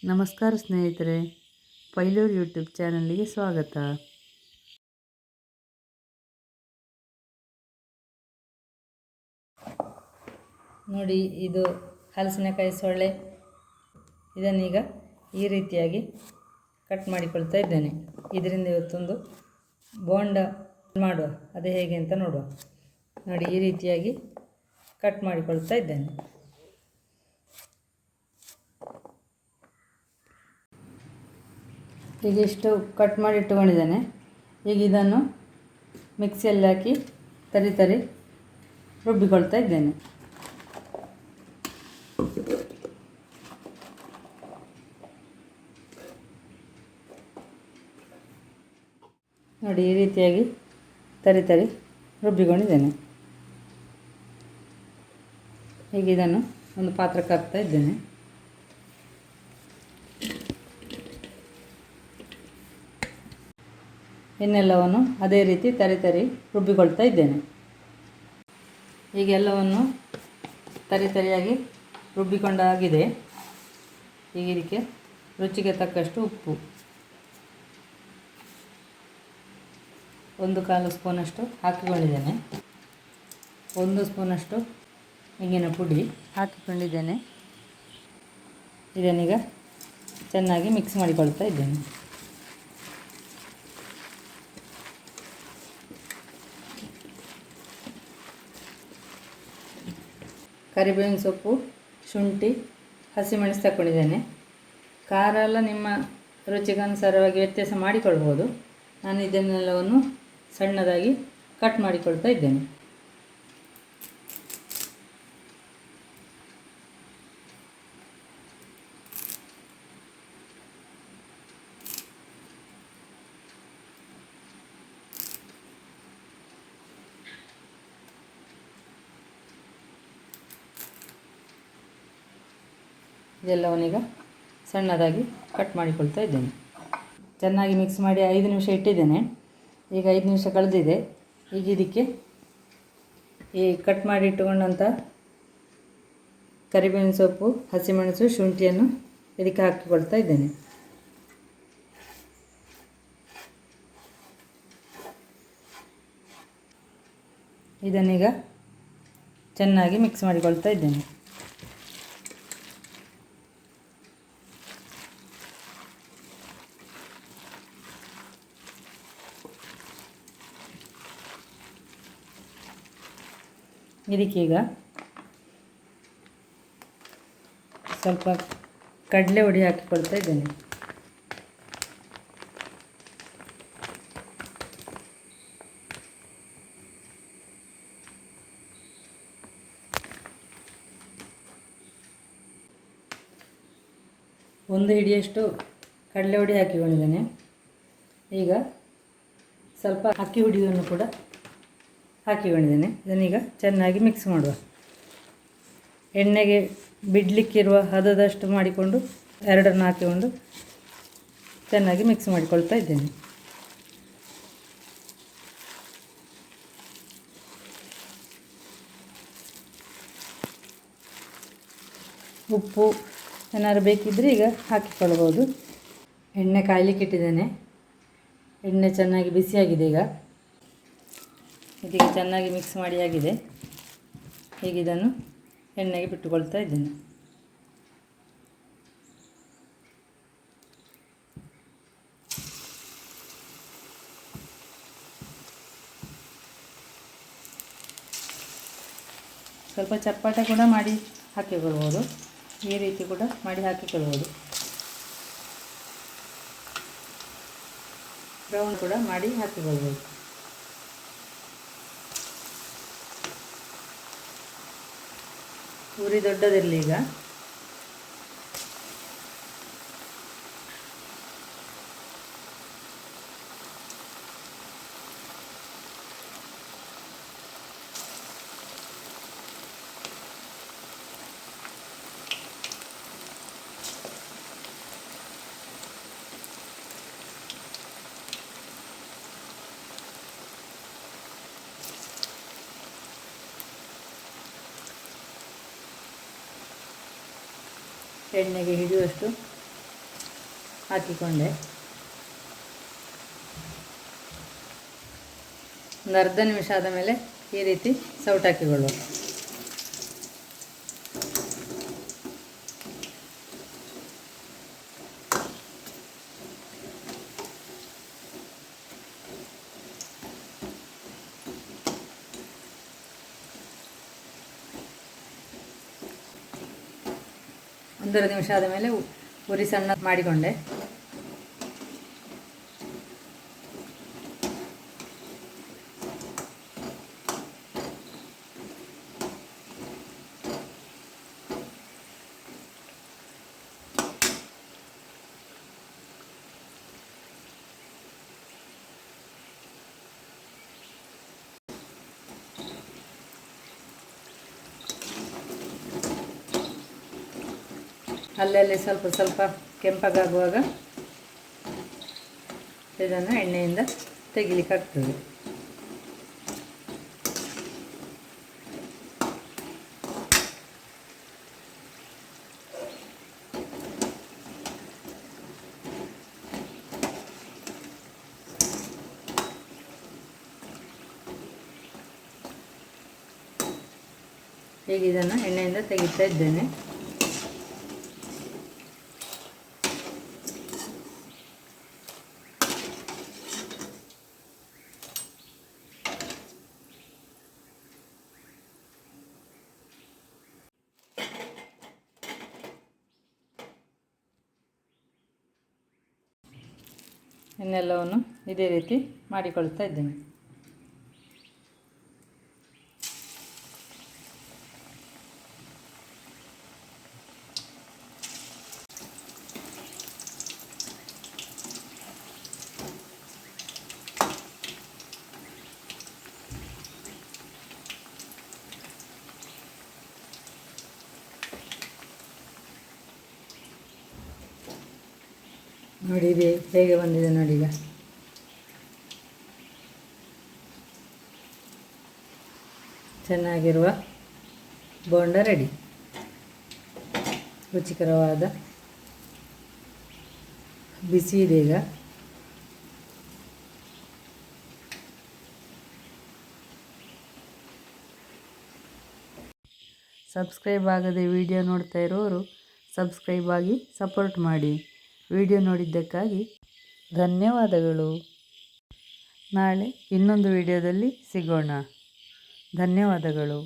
ನಮಸ್ಕಾರ ಸ್ನೇಹಿತರೆ, ಪೈಲೂರು ಯೂಟ್ಯೂಬ್ ಚಾನಲ್ಗೆ ಸ್ವಾಗತ. ನೋಡಿ, ಇದು ಹಲಸಿನಕಾಯಿ ಸೊಳ್ಳೆ. ಇದನ್ನೀಗ ಈ ರೀತಿಯಾಗಿ ಕಟ್ ಮಾಡಿಕೊಳ್ತಾ ಇದ್ದೇನೆ. ಇದರಿಂದ ಇವತ್ತೊಂದು ಬೋಂಡ ಮಾಡುವ, ಅದೇ ಹೇಗೆ ಅಂತ ನೋಡುವ. ನೋಡಿ, ಈ ರೀತಿಯಾಗಿ ಕಟ್ ಮಾಡಿಕೊಳ್ತಾ ಇದ್ದೇನೆ. ಈಗ ಇಷ್ಟು ಕಟ್ ಮಾಡಿ ಇಟ್ಟುಕೊಂಡಿದ್ದೇನೆ. ಈಗ ಇದನ್ನು ಮಿಕ್ಸಿಯಲ್ಲಿ ಹಾಕಿ ತರಿ ರುಬ್ಬಿಕೊಳ್ತಾ ಇದ್ದೇನೆ. ನೋಡಿ, ಈ ರೀತಿಯಾಗಿ ತರಿ ರುಬ್ಬಿಕೊಂಡಿದ್ದೇನೆ. ಈಗ ಇದನ್ನು ಒಂದು ಪಾತ್ರಕ್ಕೆ ಹಾಕ್ತಾ ಇದ್ದೇನೆ. ಇನ್ನೆಲ್ಲವನ್ನು ಅದೇ ರೀತಿ ತರಿ ರುಬ್ಬಿಕೊಳ್ತಾ ಇದ್ದೇನೆ. ಈಗ ಎಲ್ಲವನ್ನು ತರಿಯಾಗಿ ರುಬ್ಬಿಕೊಂಡಾಗಿದೆ. ಈಗ ಇದಕ್ಕೆ ರುಚಿಗೆ ತಕ್ಕಷ್ಟು ಉಪ್ಪು, 1/4 ಸ್ಪೂನಷ್ಟು ಹಾಕಿಕೊಂಡಿದ್ದೇನೆ. 1 ಸ್ಪೂನಷ್ಟು ಇಂಗಿನ ಪುಡಿ ಹಾಕಿಕೊಂಡಿದ್ದೇನೆ. ಇದನ್ನೀಗ ಚೆನ್ನಾಗಿ ಮಿಕ್ಸ್ ಮಾಡಿಕೊಳ್ತಾ ಇದ್ದೇನೆ. ಕರಿಬೇವಿನ ಸೊಪ್ಪು, ಶುಂಠಿ, ಹಸಿಮೆಣಸು ತಗೊಂಡಿದ್ದೇನೆ. ಖಾರ ಎಲ್ಲ ನಿಮ್ಮ ರುಚಿಗನುಸಾರವಾಗಿ ವ್ಯತ್ಯಾಸ ಮಾಡಿಕೊಳ್ಬೋದು. ನಾನು ಇದನ್ನೆಲ್ಲವನ್ನು ಸಣ್ಣದಾಗಿ ಕಟ್ ಮಾಡಿಕೊಳ್ತಾ ಇದ್ದೇನೆ. ಇದೆಲ್ಲವನ್ನೀಗ ಸಣ್ಣದಾಗಿ ಕಟ್ ಮಾಡಿಕೊಳ್ತಾ ಇದ್ದೇನೆ. ಚೆನ್ನಾಗಿ ಮಿಕ್ಸ್ ಮಾಡಿ 5 ನಿಮಿಷ ಇಟ್ಟಿದ್ದೇನೆ. ಈಗ 5 ನಿಮಿಷ ಕಳೆದಿದೆ. ಈಗ ಇದಕ್ಕೆ ಈ ಕಟ್ ಮಾಡಿ ಇಟ್ಟುಕೊಂಡಂಥ ಕರಿಬೇವಿನ ಸೊಪ್ಪು, ಹಸಿಮೆಣಸು, ಶುಂಠಿಯನ್ನು ಇದಕ್ಕೆ ಹಾಕಿಕೊಳ್ತಾ ಇದ್ದೇನೆ. ಇದನ್ನೀಗ ಚೆನ್ನಾಗಿ ಮಿಕ್ಸ್ ಮಾಡಿಕೊಳ್ತಾ ಇದ್ದೇನೆ. ಇದಕ್ಕೀಗ ಸ್ವಲ್ಪ ಕಡಲೆ ಹುಡಿ ಹಾಕಿಕೊಳ್ತಾ ಇದ್ದೇನೆ. ಒಂದು ಹಿಡಿಯಷ್ಟು ಕಡಲೆ ಹುಡಿ ಹಾಕಿಕೊಂಡಿದ್ದೇನೆ. ಈಗ ಸ್ವಲ್ಪ ಅಕ್ಕಿ ಹುಡಿಯನ್ನು ಕೂಡ ಹಾಕಿಕೊಂಡಿದ್ದೇನೆ. ಇದನ್ನೀಗ ಚೆನ್ನಾಗಿ ಮಿಕ್ಸ್ ಮಾಡುವ. ಎಣ್ಣೆಗೆ ಬಿಡಲಿಕ್ಕಿರುವ ಹದದಷ್ಟು ಮಾಡಿಕೊಂಡು ಎರಡನ್ನು ಹಾಕಿಕೊಂಡು ಚೆನ್ನಾಗಿ ಮಿಕ್ಸ್ ಮಾಡಿಕೊಳ್ತಾ ಇದ್ದೇನೆ. ಉಪ್ಪು ಏನಾದ್ರು ಬೇಕಿದ್ದರೆ ಈಗ ಹಾಕಿಕೊಳ್ಬೋದು. ಎಣ್ಣೆ ಕಾಯಲಿಕ್ಕೆ ಇಟ್ಟಿದ್ದೇನೆ. ಎಣ್ಣೆ ಚೆನ್ನಾಗಿ ಬಿಸಿಯಾಗಿದೆ. ಈಗ ಇದಕ್ಕೆ ಚೆನ್ನಾಗಿ ಮಿಕ್ಸ್ ಮಾಡಿ ಆಗಿದೆ. ಈಗ ಇದನ್ನು ಎಣ್ಣೆಗೆ ಬಿಟ್ಟುಕೊಳ್ತಾ ಇದ್ದೇನೆ. ಸ್ವಲ್ಪ ಚಪ್ಪಾಟ ಕೂಡ ಮಾಡಿ ಹಾಕಿಕೊಳ್ಬೋದು. ಈ ರೀತಿ ಕೂಡ ಮಾಡಿ ಹಾಕಿಕೊಳ್ಬೋದು. ಬ್ರೌನ್ ಕೂಡ ಮಾಡಿ ಹಾಕಿಕೊಳ್ಬೋದು. ಉರಿ ದೊಡ್ಡದಿರಲಿ. ಈಗ ಎಣ್ಣೆಗೆ ಹಿಡಿಯುವಷ್ಟು ಹಾಕಿಕೊಂಡೆ. ಒಂದು ಅರ್ಧ ನಿಮಿಷ ಆದ ಮೇಲೆ ಈ ರೀತಿ ಸೌಟಾಕಿಕೊಳ್ಳುವ. ಒಂದೆರಡು ನಿಮಿಷ ಆದ ಮೇಲೆ ಉರಿ ಸಣ್ಣ ಮಾಡಿಕೊಂಡೆ. ಅಲ್ಲಲ್ಲಿ ಸ್ವಲ್ಪ ಸ್ವಲ್ಪ ಕೆಂಪಗಾಗುವಾಗ ಇದನ್ನು ಎಣ್ಣೆಯಿಂದ ತೆಗಿಲಿಕ್ಕಾಗ್ತದೆ. ಈಗ ಇದನ್ನು ಎಣ್ಣೆಯಿಂದ ತೆಗಿತಾ ಇದ್ದೇನೆ. ಇನ್ನೆಲ್ಲವನ್ನು ಇದೇ ರೀತಿ ಮಾಡಿಕೊಳ್ತಾ ಇದ್ದೇನೆ. ನೋಡಿ ಇದೆ ಹೇಗೆ ಬಂದಿದೆ ನೋಡಿ. ಈಗ ಚೆನ್ನಾಗಿರುವ ಬೋಂಡ ರೆಡಿ. ರುಚಿಕರವಾದ ಬಿಸಿ ಇದೆ. ಈಗ ಸಬ್ಸ್ಕ್ರೈಬ್ ಆಗದೆ ವಿಡಿಯೋ ನೋಡ್ತಾ ಇರೋರು ಸಬ್ಸ್ಕ್ರೈಬ್ ಆಗಿ ಸಪೋರ್ಟ್ ಮಾಡಿ. ವಿಡಿಯೋ ನೋಡಿದ್ದಕ್ಕಾಗಿ ಧನ್ಯವಾದಗಳು. ನಾಳೆ ಇನ್ನೊಂದು ವಿಡಿಯೋದಲ್ಲಿ ಸಿಗೋಣ. ಧನ್ಯವಾದಗಳು.